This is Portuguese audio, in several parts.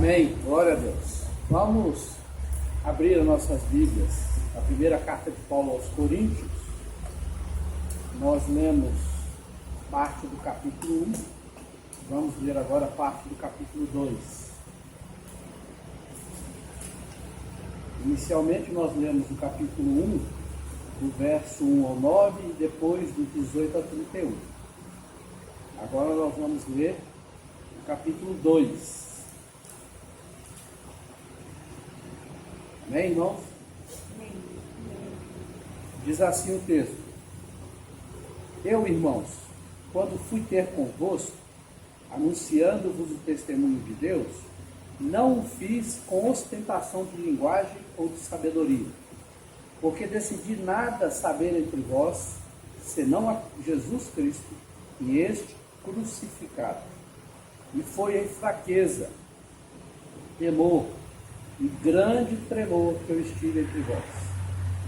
Amém. Glória a Deus. Vamos abrir as nossas Bíblias. A primeira carta de Paulo aos Coríntios. Nós lemos parte do capítulo 1. Vamos ler agora parte do capítulo 2. Inicialmente nós lemos o capítulo 1, do verso 1 ao 9 e depois do 18 ao 31. Agora nós vamos ler o capítulo 2. Amém, irmãos? Diz assim o texto: Eu, irmãos, quando fui ter convosco, anunciando-vos o testemunho de Deus, não o fiz com ostentação de linguagem ou de sabedoria, porque decidi nada saber entre vós, senão a Jesus Cristo e este crucificado. E foi em fraqueza, temor e grande tremor que eu estive entre vós.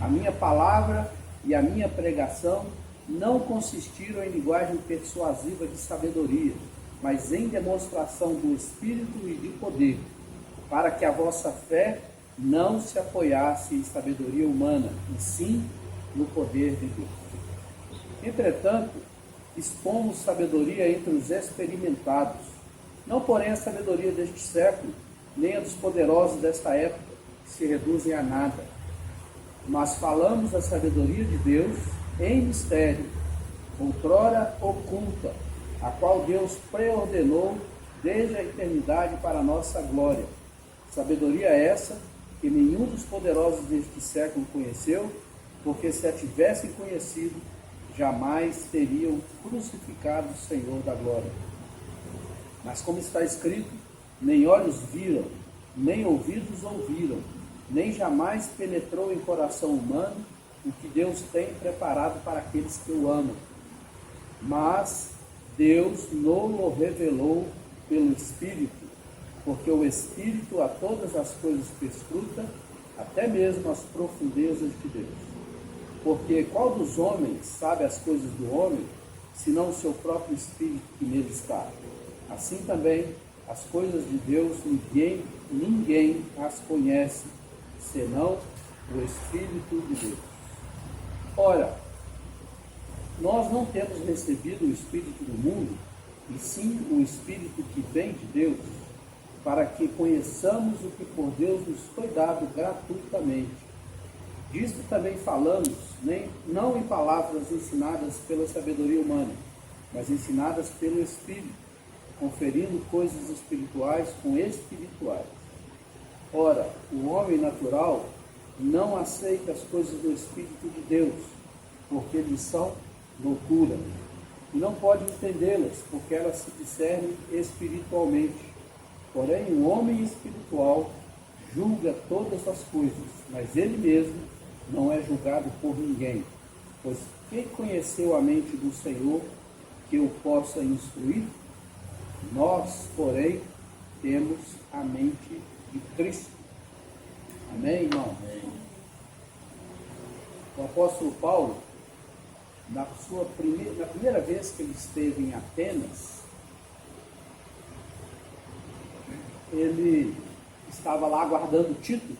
A minha palavra e a minha pregação não consistiram em linguagem persuasiva de sabedoria, mas em demonstração do Espírito e de poder, para que a vossa fé não se apoiasse em sabedoria humana, e sim no poder de Deus. Entretanto, expomos sabedoria entre os experimentados, não porém a sabedoria deste século, nem a dos poderosos desta época, que se reduzem a nada. Mas falamos a sabedoria de Deus em mistério, outrora oculta, a qual Deus preordenou desde a eternidade para a nossa glória. Sabedoria essa que nenhum dos poderosos deste século conheceu, porque se a tivessem conhecido, jamais teriam crucificado o Senhor da glória. Mas como está escrito, nem olhos viram, nem ouvidos ouviram, nem jamais penetrou em coração humano o que Deus tem preparado para aqueles que o amam. Mas Deus nos revelou pelo Espírito, porque o Espírito a todas as coisas perscruta, até mesmo as profundezas de Deus. Porque qual dos homens sabe as coisas do homem, senão o seu próprio Espírito que nele está? Assim também, as coisas de Deus ninguém as conhece, senão o Espírito de Deus. Ora, nós não temos recebido o Espírito do mundo, e sim o Espírito que vem de Deus, para que conheçamos o que por Deus nos foi dado gratuitamente. Disto também falamos, não em palavras ensinadas pela sabedoria humana, mas ensinadas pelo Espírito, conferindo coisas espirituais com espirituais. Ora, o homem natural não aceita as coisas do Espírito de Deus, porque lhes são loucura, e não pode entendê-las, porque elas se discernem espiritualmente. Porém, o homem espiritual julga todas as coisas, mas ele mesmo não é julgado por ninguém. Pois quem conheceu a mente do Senhor que o possa instruir? Nós, porém, temos a mente de Cristo. Amém, irmão? Amém. O apóstolo Paulo, na primeira vez que ele esteve em Atenas, ele estava lá aguardando Tito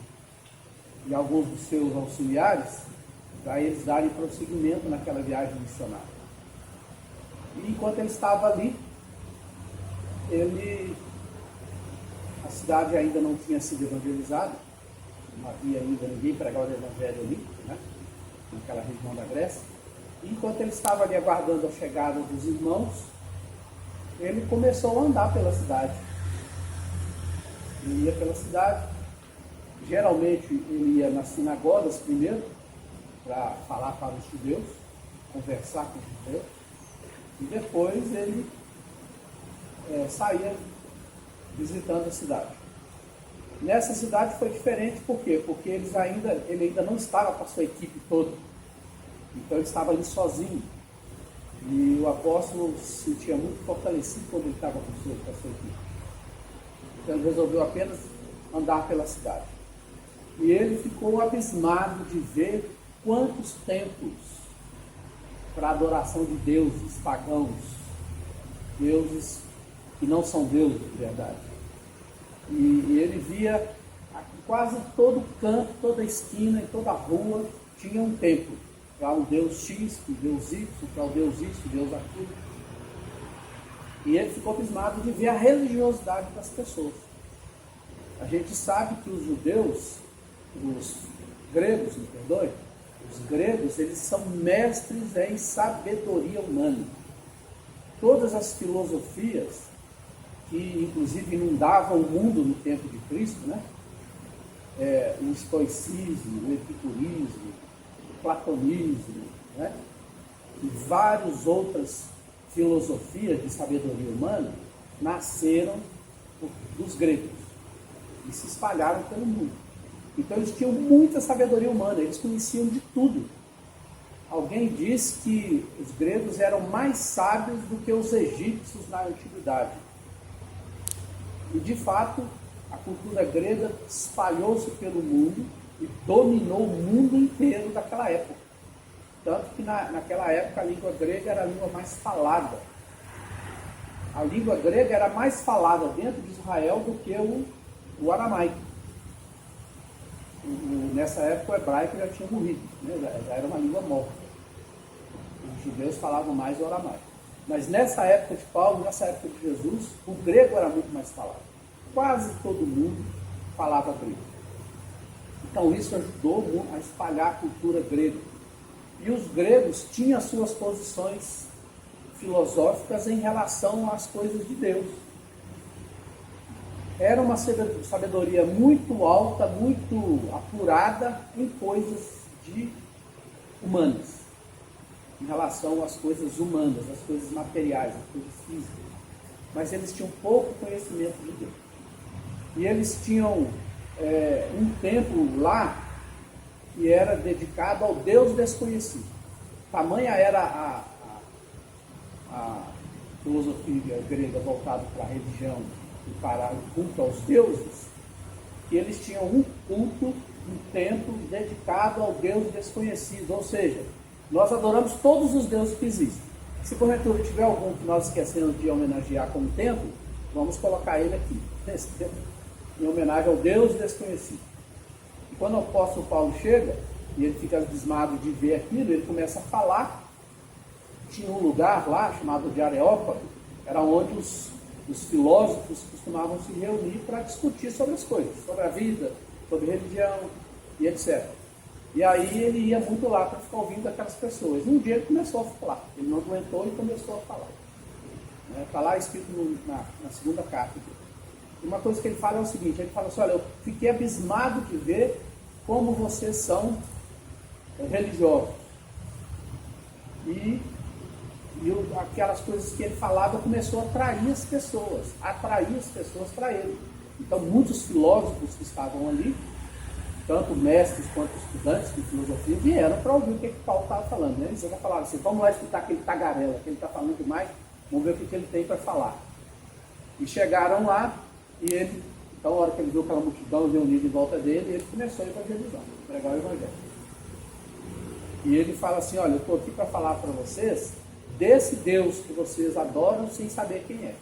e alguns dos seus auxiliares para eles darem prosseguimento naquela viagem missionária. E enquanto ele estava ali, a cidade ainda não tinha sido evangelizada, não havia ainda ninguém pregado o evangelho ali, né, naquela região da Grécia. E enquanto ele estava ali aguardando a chegada dos irmãos, ele começou a andar pela cidade. Ele ia pela cidade, geralmente ele ia nas sinagogas primeiro, para falar para os judeus, conversar com os judeus, e depois ele saía visitando a cidade. Nessa cidade foi diferente, por quê? Porque ele ainda não estava com a sua equipe toda, então ele estava ali sozinho, e o apóstolo se sentia muito fortalecido quando ele estava com a sua equipe. Então ele resolveu apenas andar pela cidade. E ele ficou abismado de ver quantos templos para adoração de deuses pagãos, deuses que não são deuses de verdade. E ele via quase todo canto, toda esquina, em toda rua, tinha um templo. Para o Deus X, para o Deus Y, para o Deus isso, o Deus aquilo. E ele ficou abismado de ver a religiosidade das pessoas. A gente sabe que os judeus, os gregos, me perdoe, os gregos, eles são mestres em sabedoria humana. Todas as filosofias que inclusive inundavam o mundo no tempo de Cristo, né? O estoicismo, o epicurismo, o platonismo, né? E várias outras filosofias de sabedoria humana nasceram dos gregos e se espalharam pelo mundo. Então eles tinham muita sabedoria humana, eles conheciam de tudo. Alguém diz que os gregos eram mais sábios do que os egípcios na antiguidade. E de fato, a cultura grega espalhou-se pelo mundo e dominou o mundo inteiro daquela época. Tanto que naquela época a língua grega era a língua mais falada. A língua grega era mais falada dentro de Israel do que o aramaico. Nessa época o hebraico já tinha morrido, né? Já era uma língua morta. Os judeus falavam mais o aramaico. Mas nessa época de Paulo, nessa época de Jesus, o grego era muito mais falado. Quase todo mundo falava grego. Então isso ajudou a espalhar a cultura grega. E os gregos tinham as suas posições filosóficas em relação às coisas de Deus. Era uma sabedoria muito alta, muito apurada em coisas humanas, em relação às coisas humanas, às coisas materiais, às coisas físicas. Mas eles tinham pouco conhecimento de Deus. E eles tinham um templo lá que era dedicado ao Deus desconhecido. Tamanha era a filosofia grega voltada para a religião e para o culto aos deuses, que eles tinham um culto, um templo dedicado ao Deus desconhecido. Ou seja, nós adoramos todos os deuses que existem. Se porventura tiver algum que nós esquecemos de homenagear como templo, vamos colocar ele aqui, nesse templo, em homenagem ao Deus desconhecido. E quando o apóstolo Paulo chega, e ele fica abismado de ver aquilo, ele começa a falar. Tinha um lugar lá, chamado de Areópago, era onde os filósofos costumavam se reunir para discutir sobre as coisas, sobre a vida, sobre religião e etc. E aí ele ia muito lá para ficar ouvindo aquelas pessoas. Um dia ele começou a falar, ele não aguentou e começou a falar. Está lá escrito na segunda carta dele. E uma coisa que ele fala é o seguinte, ele fala assim, olha, eu fiquei abismado de ver como vocês são religiosos. E aquelas coisas que ele falava começou a atrair as pessoas para ele. Então muitos filósofos que estavam ali, tanto mestres quanto estudantes de filosofia, vieram para ouvir o que Paulo estava falando. Né? Eles já falaram assim, vamos lá escutar aquele tagarela, que ele está falando demais, vamos ver o que ele tem para falar. E chegaram lá, e ele, então a hora que ele viu aquela multidão reunida em volta dele, ele começou a evangelizar, pregar o evangelho. E ele fala assim, olha, eu estou aqui para falar para vocês desse Deus que vocês adoram sem saber quem é.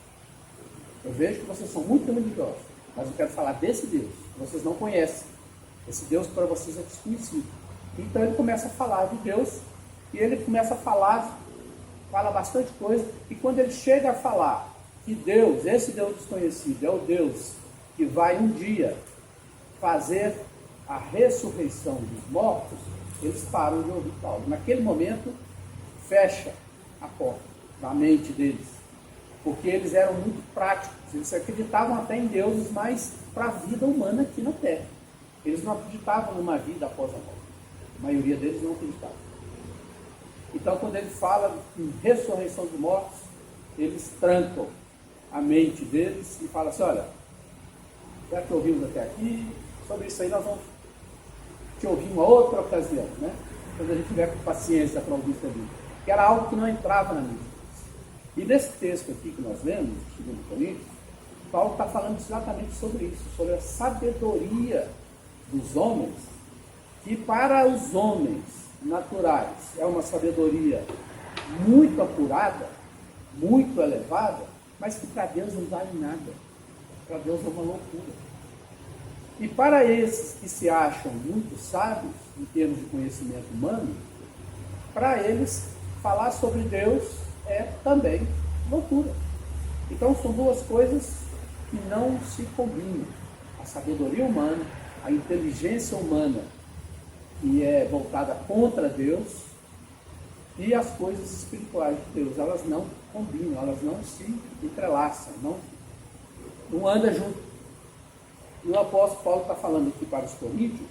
Eu vejo que vocês são muito religiosos, mas eu quero falar desse Deus, que vocês não conhecem. Esse Deus para vocês é desconhecido. Então ele começa a falar de Deus, e ele começa a fala bastante coisa, e quando ele chega a falar que Deus, esse Deus desconhecido, é o Deus que vai um dia fazer a ressurreição dos mortos, eles param de ouvir Paulo. Naquele momento, fecha a porta da mente deles, porque eles eram muito práticos, eles acreditavam até em deuses, mas para a vida humana aqui na Terra. Eles não acreditavam numa vida após a morte. A maioria deles não acreditava. Então, quando ele fala em ressurreição dos mortos, eles trancam a mente deles e falam assim, olha, já que ouvimos até aqui, sobre isso aí nós vamos te ouvir uma outra ocasião, né? Quando a gente tiver paciência para ouvir isso ali. Que era algo que não entrava na mente deles. E nesse texto aqui que nós lemos, 2 Coríntios, Paulo está falando exatamente sobre isso, sobre a sabedoria dos homens, que para os homens naturais é uma sabedoria muito apurada, muito elevada, mas que para Deus não vale nada. Para Deus é uma loucura. E para esses que se acham muito sábios, em termos de conhecimento humano, para eles, falar sobre Deus é também loucura. Então são duas coisas que não se combinam. A sabedoria humana, a inteligência humana, que é voltada contra Deus, e as coisas espirituais de Deus, elas não combinam, elas não se entrelaçam, não andam junto. E o apóstolo Paulo está falando aqui para os coríntios,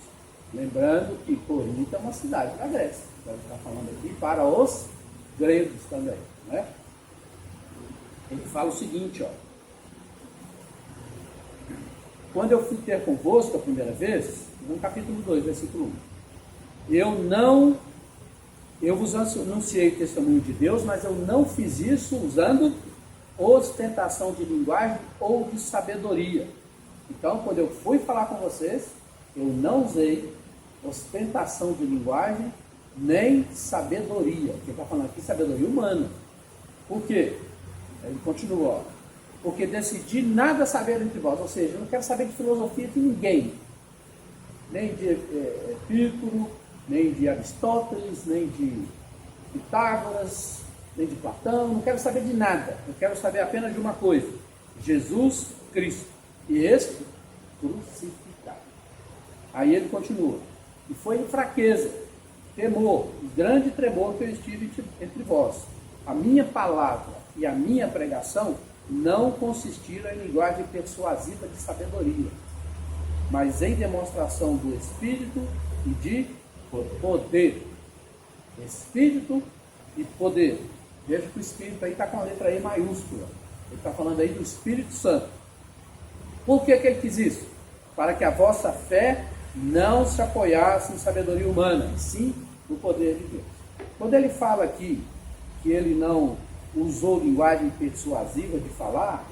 lembrando que Corinto é uma cidade da Grécia. Então ele está falando aqui para os gregos também, né? Ele fala o seguinte, ó. Quando eu fui ter convosco a primeira vez, no capítulo 2, versículo 1, eu vos anunciei o testemunho de Deus, mas eu não fiz isso usando ostentação de linguagem ou de sabedoria. Então, quando eu fui falar com vocês, eu não usei ostentação de linguagem nem sabedoria. Ele está falando aqui sabedoria humana. Por quê? Ele continua, ó. Porque decidi nada saber entre vós, ou seja, eu não quero saber de filosofia de ninguém, nem de Epicuro, nem de Aristóteles, nem de Pitágoras, nem de Platão, não quero saber de nada, eu quero saber apenas de uma coisa: Jesus Cristo, e este crucificado. Aí ele continua, e foi em fraqueza, temor, e grande tremor que eu estive entre vós. A minha palavra e a minha pregação não consistiram em linguagem persuasiva de sabedoria, mas em demonstração do Espírito e de poder. Espírito e poder. Veja que o Espírito aí está com a letra E maiúscula. Ele está falando aí do Espírito Santo. Por que ele quis isso? Para que a vossa fé não se apoiasse em sabedoria humana, e sim no poder de Deus. Quando ele fala aqui que ele não usou linguagem persuasiva de falar,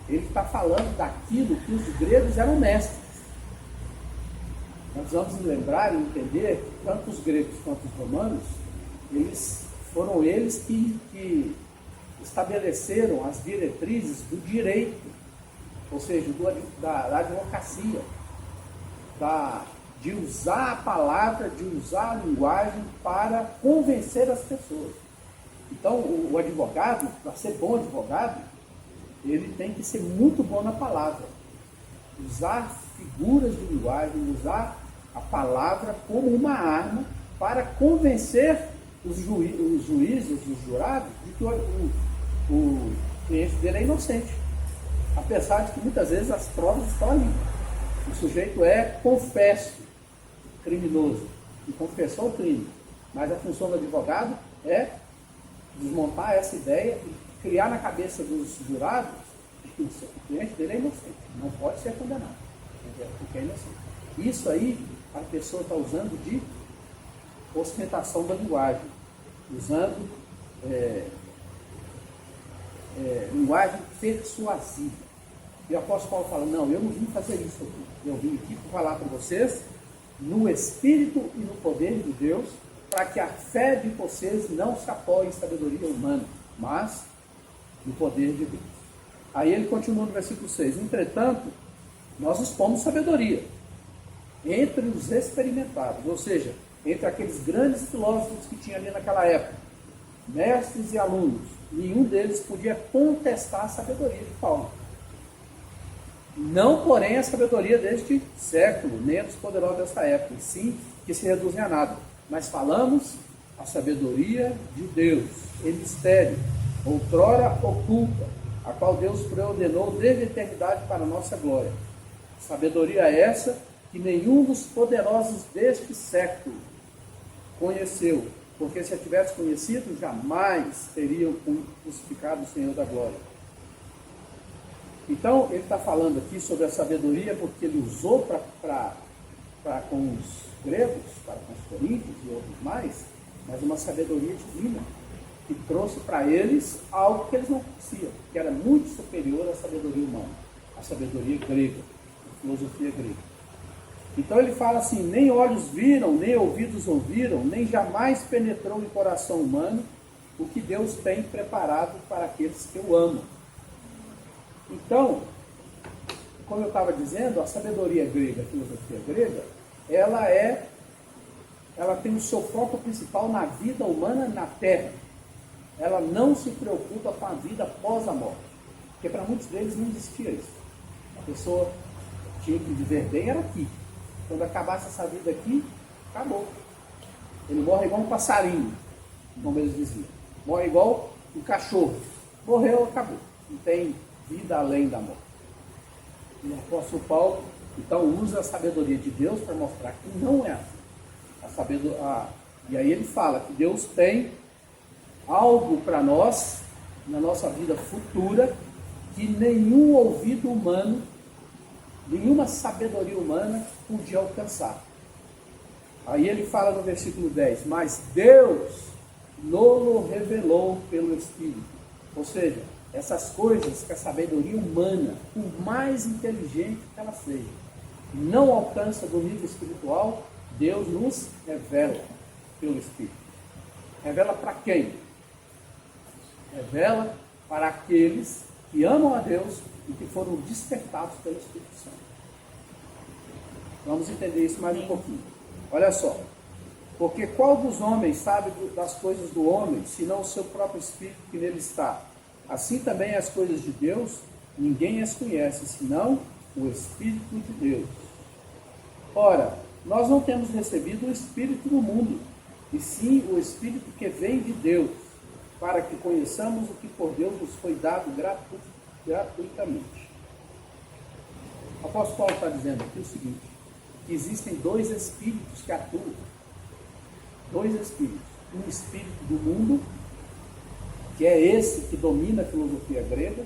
ele está falando daquilo que os gregos eram mestres. Nós vamos lembrar e entender que tanto os gregos quanto os romanos, foram eles que estabeleceram as diretrizes do direito, ou seja, da advocacia, de usar a palavra, de usar a linguagem para convencer as pessoas. Então, o advogado, para ser bom advogado, ele tem que ser muito bom na palavra. Usar figuras de linguagem, usar a palavra como uma arma para convencer os juízes, os jurados, de que o cliente dele é inocente. Apesar de que muitas vezes as provas estão ali. O sujeito é confesso criminoso e confessou o crime. Mas a função do advogado é desmontar essa ideia e criar na cabeça dos jurados que o cliente dele é inocente, não pode ser condenado, porque é inocente. Isso aí a pessoa está usando de ostentação da linguagem, usando linguagem persuasiva. E o apóstolo Paulo fala, não, eu não vim fazer isso aqui, eu vim aqui para falar para vocês no Espírito e no poder de Deus, para que a fé de vocês não se apoie em sabedoria humana, mas no poder de Deus. Aí ele continua no versículo 6, entretanto, nós expomos sabedoria entre os experimentados, ou seja, entre aqueles grandes filósofos que tinha ali naquela época, mestres e alunos, nenhum deles podia contestar a sabedoria de Paulo. Não, porém, a sabedoria deste século, nem a dos poderosos desta época, e sim que se reduzem a nada. Mas falamos a sabedoria de Deus, em mistério, outrora oculta, a qual Deus preordenou desde a eternidade para a nossa glória. Sabedoria essa que nenhum dos poderosos deste século conheceu, porque se a tivesse conhecido, jamais teriam crucificado o Senhor da glória. Então, ele está falando aqui sobre a sabedoria, porque ele usou para com os gregos, para com os coríntios e outros mais, mas uma sabedoria divina, que trouxe para eles algo que eles não conheciam, que era muito superior à sabedoria humana, à sabedoria grega, à filosofia grega. Então ele fala assim, nem olhos viram, nem ouvidos ouviram, nem jamais penetrou em coração humano o que Deus tem preparado para aqueles que o amam. Então, como eu estava dizendo, a sabedoria grega, a filosofia grega, ela tem o seu foco principal na vida humana na Terra. Ela não se preocupa com a vida após a morte. Porque para muitos deles não existia isso. A pessoa tinha que viver bem, era aqui. Quando acabasse essa vida aqui, acabou. Ele morre igual um passarinho, como eles diziam. Morre igual um cachorro. Morreu, acabou. Não tem vida além da morte. E o apóstolo Paulo, então, usa a sabedoria de Deus para mostrar que não é assim. E aí ele fala que Deus tem algo para nós, na nossa vida futura, que nenhum ouvido humano, nenhuma sabedoria humana podia alcançar. Aí ele fala no versículo 10, mas Deus nos revelou pelo Espírito. Ou seja, essas coisas que a sabedoria humana, por mais inteligente que ela seja, não alcança do nível espiritual, Deus nos revela pelo Espírito. Revela para quem? Revela para aqueles que amam a Deus e que foram despertados pelo Espírito Santo. Vamos entender isso mais um pouquinho. Olha só. Porque qual dos homens sabe das coisas do homem, senão o seu próprio Espírito que nele está? Assim também as coisas de Deus, ninguém as conhece, senão o Espírito de Deus. Ora, nós não temos recebido o Espírito do mundo, e sim o Espírito que vem de Deus, para que conheçamos o que por Deus nos foi dado gratuitamente. O apóstolo Paulo está dizendo aqui o seguinte, que existem dois Espíritos que atuam. Dois Espíritos. Um Espírito do mundo, que é esse que domina a filosofia grega,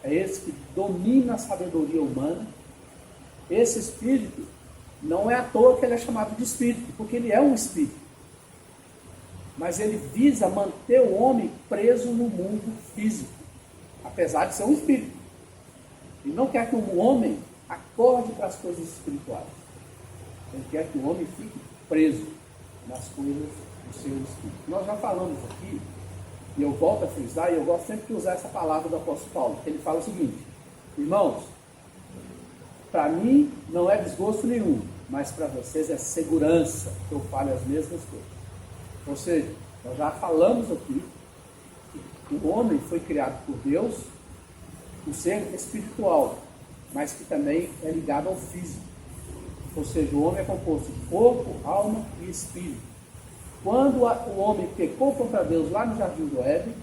é esse que domina a sabedoria humana. Esse Espírito, não é à toa que ele é chamado de Espírito, porque ele é um Espírito. Mas ele visa manter o homem preso no mundo físico, apesar de ser um Espírito. Ele não quer que o homem acorde para as coisas espirituais. Ele quer que o homem fique preso nas coisas do seu Espírito. Nós já falamos aqui, e eu volto a frisar, e eu gosto sempre de usar essa palavra do apóstolo Paulo, que ele fala o seguinte, irmãos, para mim não é desgosto nenhum, mas para vocês é segurança que eu fale as mesmas coisas. Ou seja, nós já falamos aqui que o homem foi criado por Deus, um ser espiritual, mas que também é ligado ao físico. Ou seja, o homem é composto de corpo, alma e espírito. Quando o homem pecou contra Deus lá no Jardim do Éden,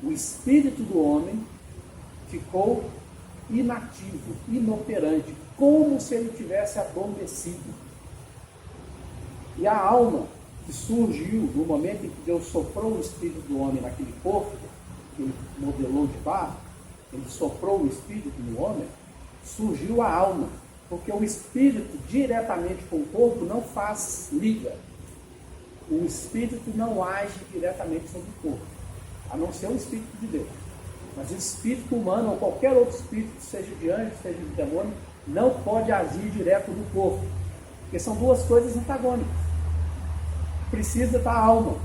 o espírito do homem ficou inativo, inoperante, como se ele tivesse adormecido. E a alma que surgiu no momento em que Deus soprou o espírito do homem naquele corpo, que ele modelou de barro, ele soprou o espírito no homem, surgiu a alma, porque o espírito diretamente com o corpo não faz liga. O espírito não age diretamente sobre o corpo, a não ser o espírito de Deus. Mas o espírito humano, ou qualquer outro espírito, seja de anjo, seja de demônio, não pode agir direto no corpo, porque são duas coisas antagônicas. Precisa da alma.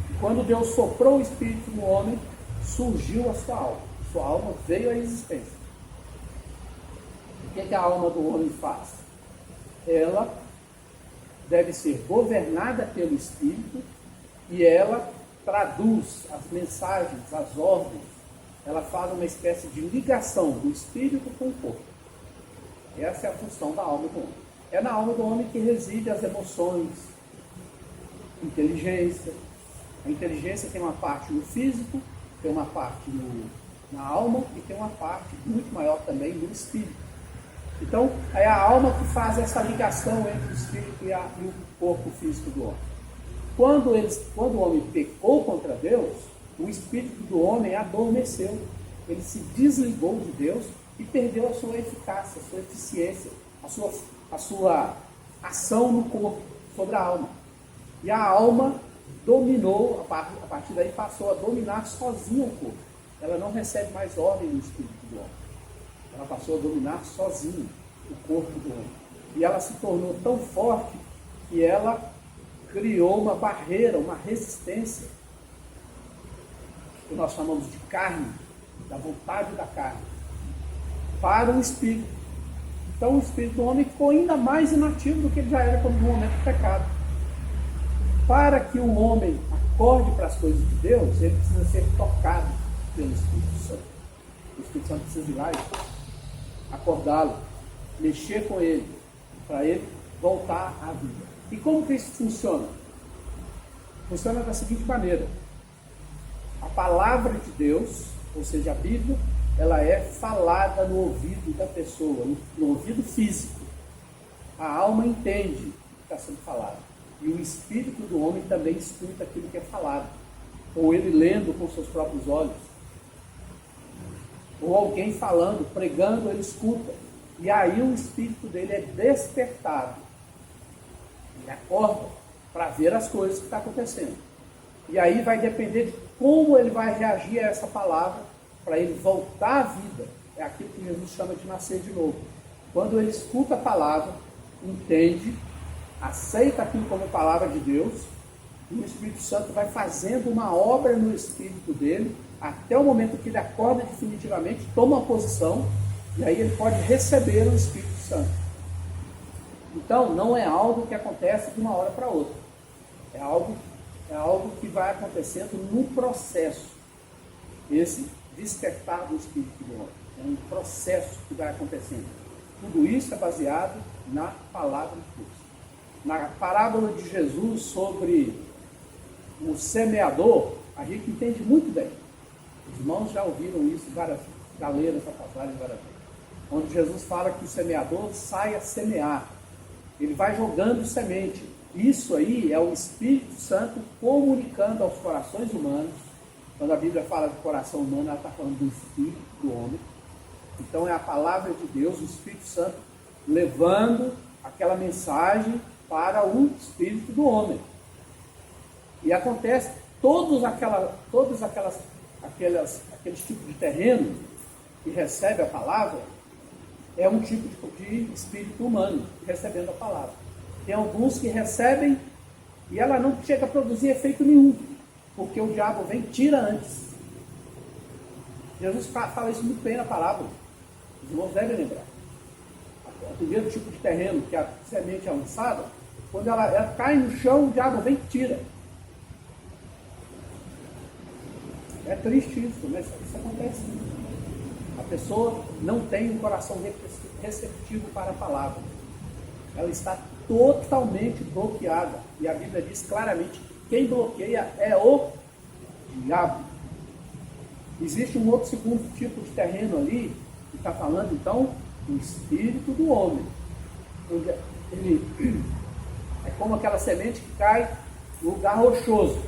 E quando Deus soprou o espírito no homem, surgiu a sua alma. Sua alma veio à existência. O que a alma do homem faz? Ela deve ser governada pelo Espírito e ela traduz as mensagens, as ordens. Ela faz uma espécie de ligação do Espírito com o corpo. Essa é a função da alma do homem. É na alma do homem que reside as emoções, inteligência. A inteligência tem uma parte no físico, tem uma parte na alma e tem uma parte muito maior também no espírito. Então, é a alma que faz essa ligação entre o espírito e o corpo físico do homem. Quando o homem pecou contra Deus, o espírito do homem adormeceu. Ele se desligou de Deus e perdeu a sua eficácia, a sua eficiência, a sua ação no corpo, sobre a alma. E a alma dominou, a partir daí passou a dominar sozinha o corpo. Ela não recebe mais ordem do espírito do homem. Ela passou a dominar sozinha o corpo do homem. E ela se tornou tão forte que ela criou uma barreira, uma resistência, que nós chamamos de carne, da vontade da carne, para o espírito. Então o espírito do homem ficou ainda mais inativo do que ele já era quando no momento do pecado. Para que o homem acorde para as coisas de Deus, ele precisa ser tocado pelo Espírito Santo. O Espírito Santo precisa ir lá e acordá-lo, mexer com ele, para ele voltar à vida. E como que isso funciona? Funciona da seguinte maneira: a palavra de Deus, ou seja, a Bíblia, ela é falada no ouvido da pessoa, no ouvido físico. A alma entende o que está sendo falado. E o espírito do homem também escuta aquilo que é falado. Ou ele lendo com seus próprios olhos. Ou alguém falando, pregando, ele escuta. E aí o espírito dele é despertado. Ele acorda para ver as coisas que estão acontecendo. E aí vai depender de como ele vai reagir a essa palavra para ele voltar à vida. É aquilo que Jesus chama de nascer de novo. Quando ele escuta a palavra, entende, aceita aquilo como palavra de Deus, e o Espírito Santo vai fazendo uma obra no espírito dele, até o momento que ele acorda definitivamente, toma uma posição, e aí ele pode receber o Espírito Santo. Então, não é algo que acontece de uma hora para outra. É algo que vai acontecendo no processo. Esse despertar do Espírito do homem. É um processo que vai acontecendo. Tudo isso é baseado na palavra de Deus. Na parábola de Jesus sobre o semeador, a gente entende muito bem. Os irmãos já ouviram isso, já leram essa passagem várias vezes. Onde Jesus fala que o semeador sai a semear. Ele vai jogando semente. Isso aí é o Espírito Santo comunicando aos corações humanos. Quando a Bíblia fala de coração humano, ela está falando do Espírito do homem. Então é a palavra de Deus, o Espírito Santo, levando aquela mensagem para o Espírito do homem. E acontece, aqueles tipos de terreno que recebe a palavra, é um tipo de espírito humano recebendo a palavra. Tem alguns que recebem e ela não chega a produzir efeito nenhum, porque o diabo vem e tira antes. Jesus fala isso muito bem na parábola. Os irmãos devem lembrar. O primeiro tipo de terreno, que a semente é lançada, quando ela cai no chão, o diabo vem e tira. É triste isso, mas isso acontece. A pessoa não tem um coração receptivo para a palavra. Ela está totalmente bloqueada. E a Bíblia diz claramente que quem bloqueia é o diabo. Existe um outro segundo tipo de terreno ali, que está falando então do espírito do homem. Ele é como aquela semente que cai no lugar rochoso,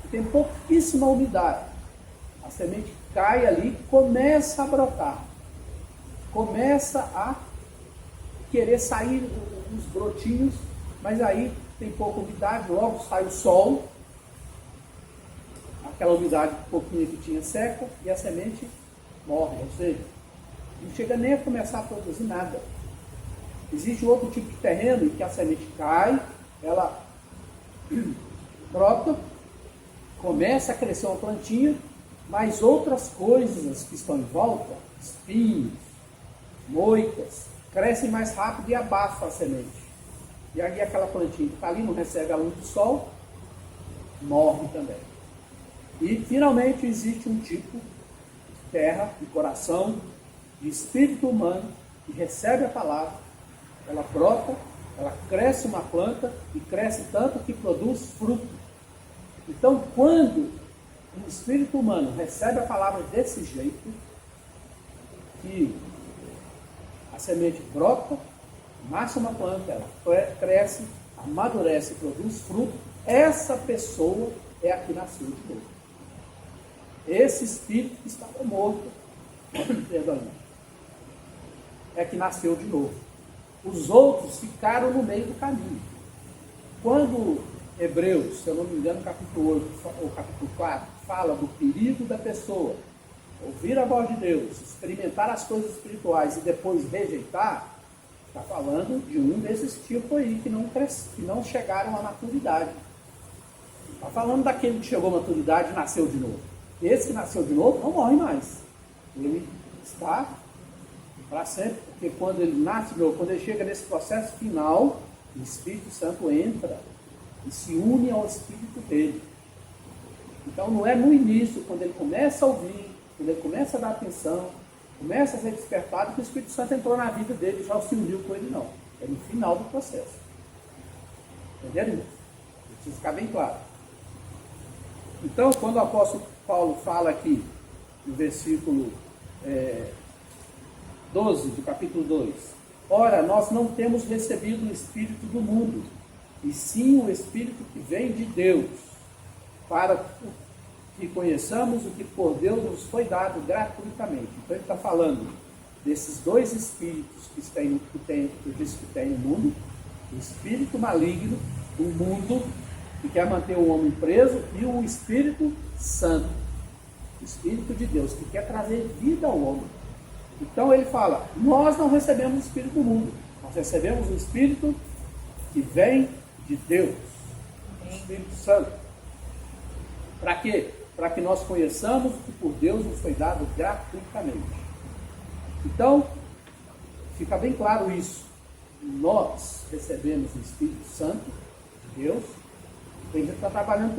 que tem pouquíssima umidade. A semente cai ali e começa a brotar. Começa a querer sair os brotinhos, mas aí tem pouca umidade, logo sai o sol, aquela umidade pouquinha que tinha seca, e a semente morre, ou seja, não chega nem a começar a produzir nada. Existe outro tipo de terreno em que a semente cai, ela brota, começa a crescer uma plantinha, mas outras coisas que estão em volta, espinhos, moicas, crescem mais rápido e abafam a semente. E aí aquela plantinha que está ali, não recebe a luz do sol, morre também. E finalmente existe um tipo de terra, de coração, de espírito humano, que recebe a palavra, ela brota, ela cresce uma planta e cresce tanto que produz fruto. Então, quando um espírito humano recebe a palavra desse jeito, que a semente brota, nasce uma planta, ela cresce, amadurece, produz fruto, essa pessoa é a que nasceu de novo. Esse espírito que estava morto, perdão, é que nasceu de novo. Os outros ficaram no meio do caminho. Quando Hebreus, se eu não me engano, capítulo 8 ou capítulo 4, fala do perigo da pessoa ouvir a voz de Deus, experimentar as coisas espirituais e depois rejeitar, está falando de um desses tipos aí que não chegaram à maturidade. Está falando daquele que chegou à maturidade e nasceu de novo. Esse que nasceu de novo não morre mais. Ele está Para sempre, porque quando ele nasce de novo, quando ele chega nesse processo final, o Espírito Santo entra e se une ao Espírito dele. Então não é no início, quando ele começa a ouvir, quando ele começa a dar atenção, começa a ser despertado, que o Espírito Santo entrou na vida dele e já se uniu com ele, não. É no final do processo. Entenderam, irmãos? Precisa ficar bem claro. Então, quando o apóstolo Paulo fala aqui, no versículo 12 do capítulo 2, ora, nós não temos recebido o Espírito do mundo, e sim o Espírito que vem de Deus, para que conheçamos o que por Deus nos foi dado gratuitamente. Então ele está falando desses dois espíritos que tem no mundo, o espírito maligno do mundo, que quer manter o homem preso, e o Espírito Santo, o Espírito de Deus, que quer trazer vida ao homem. Então ele fala, nós não recebemos o Espírito do mundo, nós recebemos o Espírito que vem de Deus, o Espírito Santo. Para quê? Para que nós conheçamos o que por Deus nos foi dado gratuitamente. Então, fica bem claro isso. Nós recebemos o Espírito Santo de Deus. Ele está trabalhando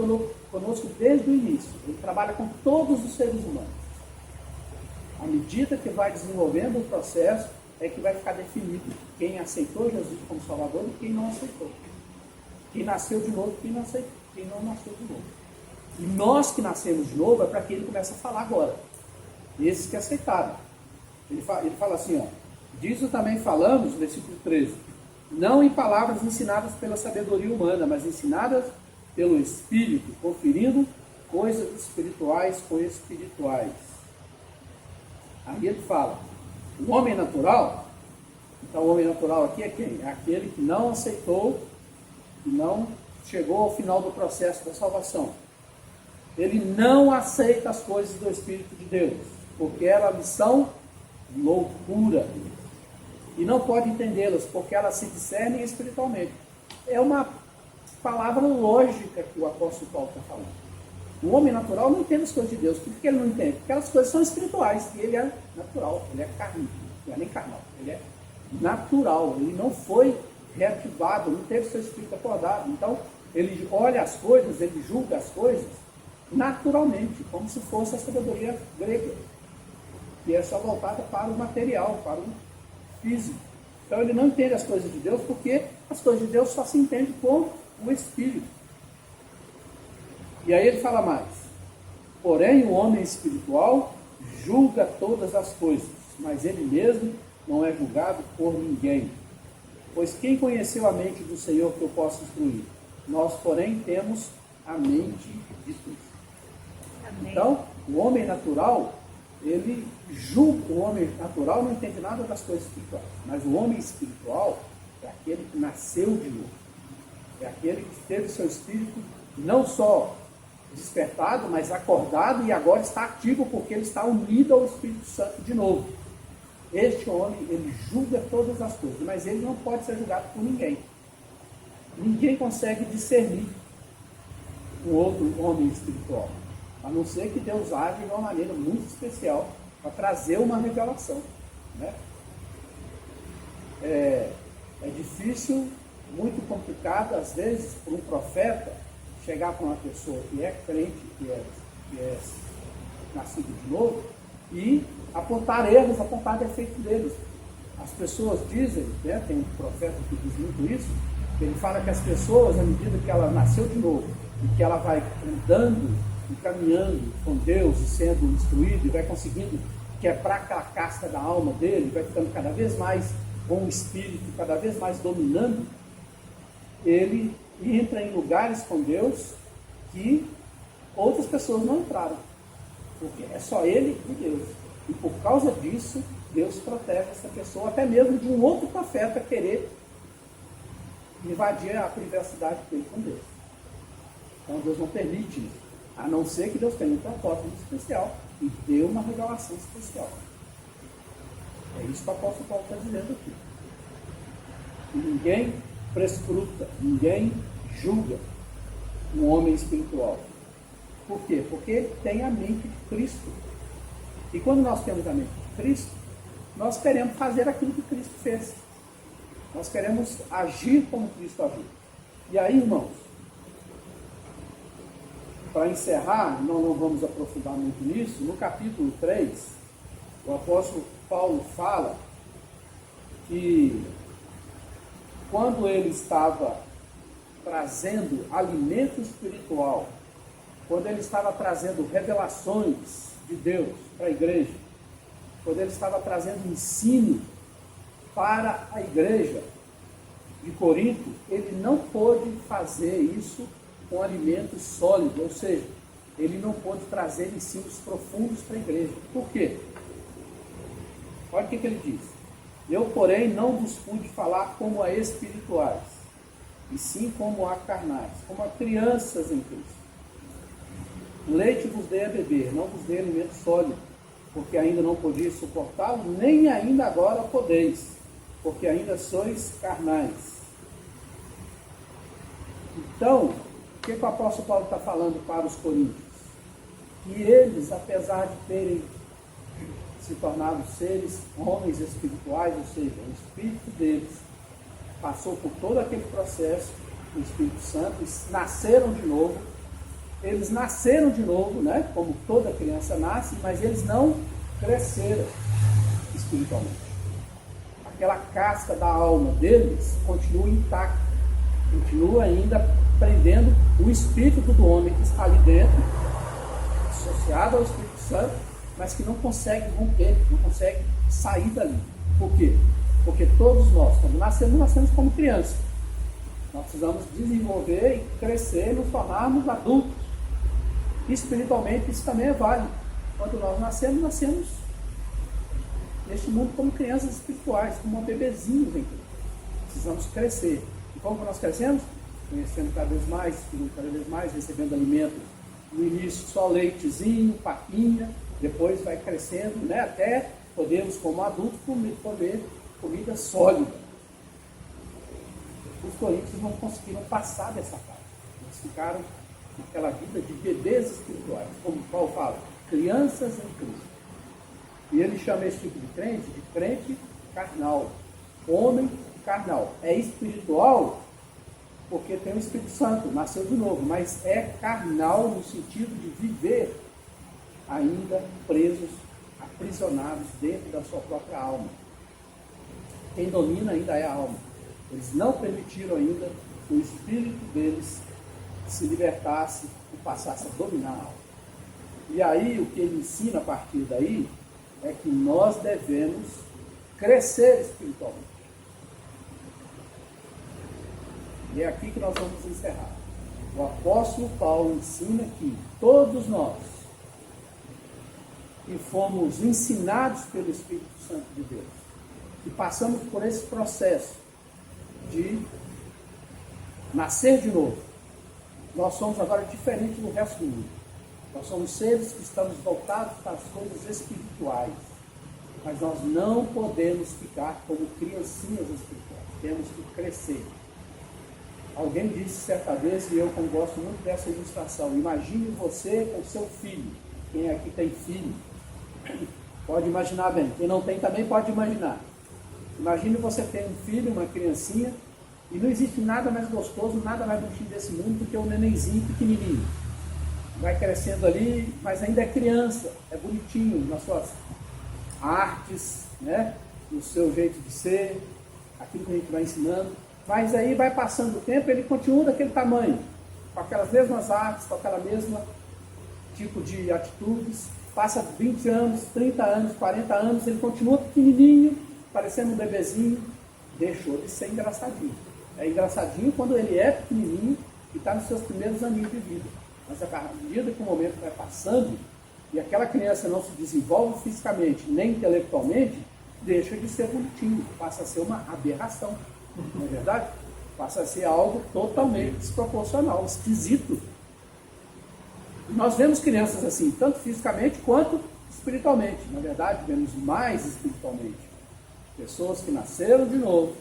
conosco desde o início. Ele trabalha com todos os seres humanos. À medida que vai desenvolvendo o processo, é que vai ficar definido quem aceitou Jesus como Salvador e quem não aceitou. Quem nasceu de novo e quem não aceitou, quem não nasceu de novo. E nós que nascemos de novo é para que ele comece a falar agora. Esses que aceitaram. Ele fala assim, ó, disso também falamos, versículo 13, não em palavras ensinadas pela sabedoria humana, mas ensinadas pelo Espírito, conferindo coisas espirituais com espirituais. Aí ele fala, o homem natural, então o homem natural aqui é quem? É aquele que não aceitou, que não chegou ao final do processo da salvação. Ele não aceita as coisas do Espírito de Deus, porque elas são loucura. E não pode entendê-las, porque elas se discernem espiritualmente. É uma palavra lógica que o apóstolo Paulo está falando. O homem natural não entende as coisas de Deus. Por que ele não entende? Porque aquelas coisas são espirituais. E ele é natural, ele é carnal. Não é nem carnal, ele é natural. Ele não foi reativado, não teve seu espírito acordado. Então, ele olha as coisas, ele julga as coisas naturalmente, como se fosse a sabedoria grega, que é só voltada para o material, para o físico. Então ele não entende as coisas de Deus, porque as coisas de Deus só se entende com o Espírito. E aí ele fala mais, porém o homem espiritual julga todas as coisas, mas ele mesmo não é julgado por ninguém. Pois quem conheceu a mente do Senhor que eu posso instruir? Nós, porém, temos a mente de Cristo. Então, o homem natural, ele julga, o homem natural não entende nada das coisas espirituais, mas o homem espiritual é aquele que nasceu de novo, é aquele que teve seu espírito não só despertado, mas acordado e agora está ativo porque ele está unido ao Espírito Santo de novo. Este homem, ele julga todas as coisas, mas ele não pode ser julgado por ninguém. Ninguém consegue discernir um outro homem espiritual, a não ser que Deus age de uma maneira muito especial para trazer uma revelação, né? É difícil, muito complicado, às vezes, para um profeta chegar para uma pessoa que é crente, que é nascido de novo, e apontar erros, apontar defeitos deles. As pessoas dizem, né, tem um profeta que diz muito isso, que ele fala que as pessoas, à medida que ela nasceu de novo, e que ela vai andando e caminhando com Deus e sendo instruído, e vai conseguindo quebrar aquela casca da alma dele, vai ficando cada vez mais com o espírito, cada vez mais dominando, ele entra em lugares com Deus que outras pessoas não entraram, porque é só ele e Deus. E por causa disso, Deus protege essa pessoa, até mesmo de um outro profeta querer invadir a privacidade dele com Deus. Então Deus não permite isso, a não ser que Deus tenha um propósito especial e dê uma revelação especial. É isso que o apóstolo Paulo está dizendo aqui. E ninguém prescruta, ninguém julga um homem espiritual. Por quê? Porque tem a mente de Cristo. E quando nós temos a mente de Cristo, nós queremos fazer aquilo que Cristo fez. Nós queremos agir como Cristo agiu. E aí, irmãos, para encerrar, nós não vamos aprofundar muito nisso, no capítulo 3, o apóstolo Paulo fala que quando ele estava trazendo alimento espiritual, quando ele estava trazendo revelações de Deus para a igreja, quando ele estava trazendo ensino para a igreja de Corinto, ele não pôde fazer isso com alimento sólido, ou seja, ele não pôde trazer ensinos profundos para a igreja. Por quê? Olha o que ele diz. Eu, porém, não vos pude falar como a espirituais, e sim como a carnais, como a crianças em Cristo. Leite vos dei a beber, não vos dei alimento sólido, porque ainda não podiais suportá-lo, nem ainda agora podeis, porque ainda sois carnais. Então, o que o apóstolo Paulo está falando para os coríntios? Que eles, apesar de terem se tornado seres, homens espirituais, ou seja, o espírito deles passou por todo aquele processo do Espírito Santo, e nasceram de novo. Eles nasceram de novo, né? Como toda criança nasce, mas eles não cresceram espiritualmente. Aquela casca da alma deles continua intacta, continua ainda prendendo o espírito do homem que está ali dentro, associado ao Espírito Santo, mas que não consegue romper, não consegue sair dali. Por quê? Porque todos nós, quando nascemos como crianças. Nós precisamos desenvolver e crescer e nos tornarmos adultos. Espiritualmente isso também é válido. Quando nós nascemos neste mundo como crianças espirituais, como bebezinhos em Cristo. Precisamos crescer. E como nós crescemos? Conhecendo cada vez mais, estudando cada vez mais, recebendo alimento. No início só leitezinho, papinha, depois vai crescendo, né, até podemos, como adultos, comer comida sólida. Os coríntios não conseguiram passar dessa parte. Eles ficaram naquela vida de bebês espirituais, como Paulo fala, crianças em Cristo. E ele chama esse tipo de crente carnal. Homem carnal. É espiritual porque tem o Espírito Santo, nasceu de novo, mas é carnal no sentido de viver ainda presos, aprisionados dentro da sua própria alma. Quem domina ainda é a alma. Eles não permitiram ainda que o espírito deles se libertasse e passasse a dominar a alma. E aí o que ele ensina a partir daí é que nós devemos crescer espiritualmente. E é aqui que nós vamos encerrar. O apóstolo Paulo ensina que todos nós que fomos ensinados pelo Espírito Santo de Deus, que passamos por esse processo de nascer de novo, nós somos agora diferentes do resto do mundo. Nós somos seres que estamos voltados para as coisas espirituais, mas nós não podemos ficar como criancinhas espirituais, temos que crescer. Alguém disse certa vez, e eu gosto muito dessa ilustração, imagine você com seu filho. Quem aqui tem filho pode imaginar bem, quem não tem também pode imaginar. Imagine você ter um filho, uma criancinha, e não existe nada mais gostoso, nada mais bonitinho desse mundo do que um nenenzinho pequenininho. Vai crescendo ali, mas ainda é criança, é bonitinho nas suas artes, né? No seu jeito de ser, aquilo que a gente vai ensinando. Mas aí vai passando o tempo, ele continua daquele tamanho, com aquelas mesmas artes, com aquela mesma tipo de atitudes. Passa 20 anos, 30 anos, 40 anos, ele continua pequenininho, parecendo um bebezinho, deixou de ser engraçadinho. É engraçadinho quando ele é pequenininho e está nos seus primeiros aninhos de vida. Mas à medida que o momento vai passando e aquela criança não se desenvolve fisicamente nem intelectualmente, deixa de ser bonitinho, passa a ser uma aberração. Não é verdade? Passa a ser algo totalmente desproporcional, esquisito. Nós vemos crianças assim, tanto fisicamente quanto espiritualmente. Na verdade, vemos mais espiritualmente. Pessoas que nasceram de novo,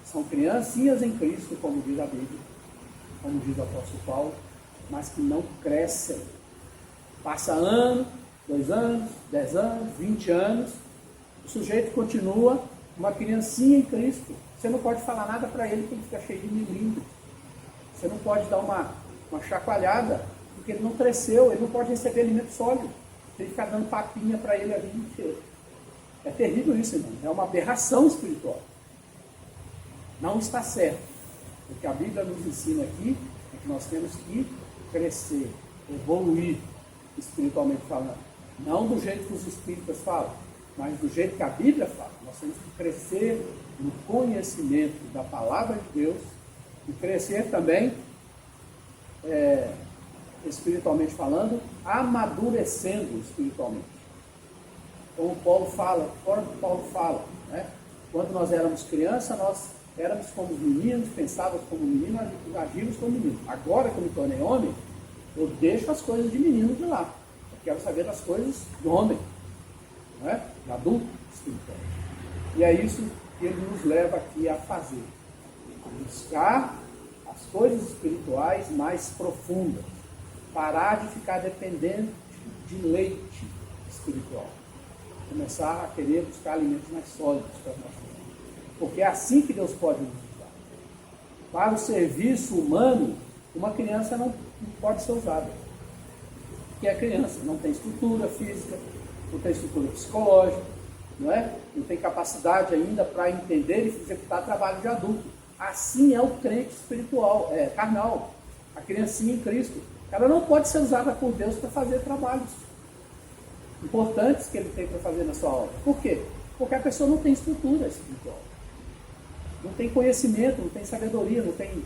são criancinhas em Cristo, como diz a Bíblia, como diz o apóstolo Paulo, mas que não crescem. Passa ano, 2 anos, 10 anos, 20 anos, O sujeito continua uma criancinha em Cristo. Você não pode falar nada para ele porque ele fica cheio de milímetros. Você não pode dar uma chacoalhada, porque ele não cresceu, ele não pode receber alimento sólido. Tem que ficar dando papinha para ele a vida inteira. É terrível isso, irmão. É uma aberração espiritual. Não está certo. O que a Bíblia nos ensina aqui é que nós temos que crescer, evoluir espiritualmente falando. Não do jeito que os espíritas falam, mas do jeito que a Bíblia fala. Nós temos que crescer no conhecimento da palavra de Deus e crescer também, espiritualmente falando, amadurecendo espiritualmente. Como Paulo fala, né? Quando nós éramos crianças, nós éramos como meninos, pensávamos como meninos, agíamos como meninos. Agora que eu me tornei homem, eu deixo as coisas de menino de lá. Eu quero saber das coisas do homem, né? Do adulto espiritual. E é isso que ele nos leva aqui a fazer. A buscar as coisas espirituais mais profundas. Parar de ficar dependente de leite espiritual. Começar a querer buscar alimentos mais sólidos para nós. Porque é assim que Deus pode nos usar. Para o serviço humano, uma criança não pode ser usada. Porque é criança, não tem estrutura física, não tem estrutura psicológica, não é? Não tem capacidade ainda para entender e executar trabalho de adulto. Assim é o crente espiritual, carnal, a criancinha em Cristo. Ela não pode ser usada por Deus para fazer trabalhos importantes que ele tem para fazer na sua obra. Por quê? Porque a pessoa não tem estrutura espiritual. Não tem conhecimento, não tem sabedoria, não tem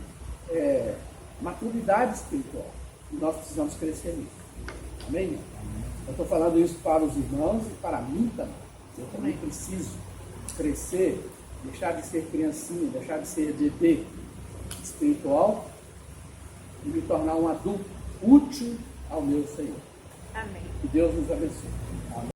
maturidade espiritual. E nós precisamos crescer nisso. Amém? Eu estou falando isso para os irmãos e para mim também. Eu também preciso crescer, deixar de ser criancinha, deixar de ser bebê espiritual e me tornar um adulto útil ao meu Senhor. Amém. Que Deus nos abençoe.